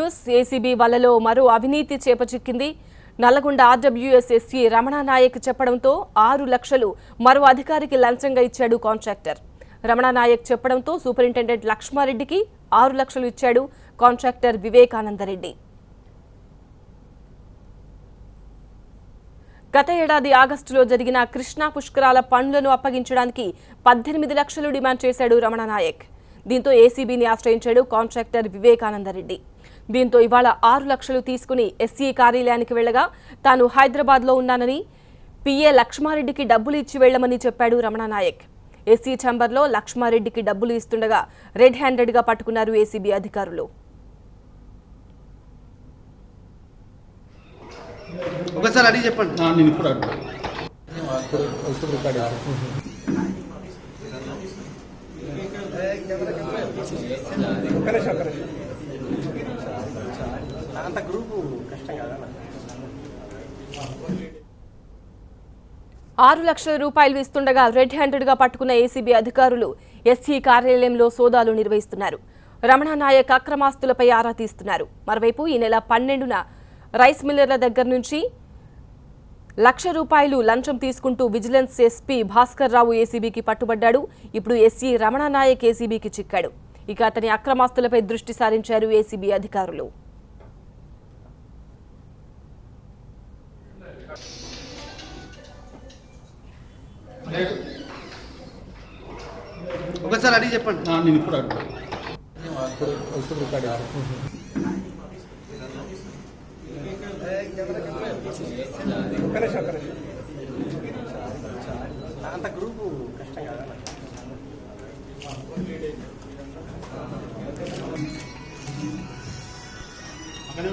News. ACB వలలో మరో అవినీతి చేపచిక్కింది. నల్లగొండ ఆర్డబ్ల్యూఎస్ ఎస్సీ రమణ నాయక్ చెప్పడంతో 6 లక్షలు మరో అధికారికి లంచంగా ఇచ్చాడు కాంట్రాక్టర్. రమణ నాయక్ చెప్పడంతో సూపరింటెండెంట్ లక్ష్మారెడ్డికి 6 లక్షలు ఇచ్చాడు కాంట్రాక్టర్ వివేకానందరెడ్డి. గత ఏడాది ఆగస్టులో జరిగిన కృష్ణా పుష్కరాల పనులను అప్పగించడానికి 18 లక్షలు డిమాండ్ చేశాడు రమణ నాయక్. దీంతో ఏసీబీని ఆశ్రయించాడు కాంట్రాక్టర్ వివేకానందరెడ్డి. దీంతో ఇవాళ 6 లక్షలు తీసుకుని ఎస్సీ కార్యాలయానికి వెళ్లగా తాను హైదరాబాద్లో ఉన్నానని పిఏ లక్ష్మారెడ్డికి డబ్బులు ఇచ్చి వెళ్లమని చెప్పాడు రమణ నాయక్. ఎస్సీ ఛాంబర్లో లక్ష్మారెడ్డికి డబ్బులు ఇస్తుండగా రెడ్ హ్యాండెడ్గా పట్టుకున్నారు ఏసీబీ అధికారులు. ఒకసారి అడిగి చెప్పండి. నేను ఇప్పుడు అడుగుతాను. అంత గ్రూపు కష్టం కదా. 6 లక్షల రూపాయలు ఇస్తుండగా రెడ్ హ్యాండెడ్గా పట్టుకున్న ఏసీబీ అధికారులు ఎస్సీ కార్యాలయంలో సోదాలు నిర్వహిస్తున్నారు. రమణ నాయక్ అక్రమాస్తులపై ఆరా తీస్తున్నారు. మరోవైపు ఈ నెల 12న రైస్ మిల్లర్ల దగ్గర నుంచి 1 లక్ష రూపాయలు లంచం తీసుకుంటూ విజిలెన్స్ ఎస్పీ భాస్కర్ రావు ఏసీబీకి పట్టుబడ్డాడు. ఇప్పుడు ఎస్సీ రమణ నాయక్ ఏసీబీకి చిక్కాడు. ఇక అతని అక్రమాస్తులపై దృష్టి సారించారు ఏసీబీ అధికారులు. ఒకసారి అడిగి చెప్పండి. నేను ఇప్పుడు అడుగుతాను. అంత గ్రూపు కష్టం కదా. అక్కడే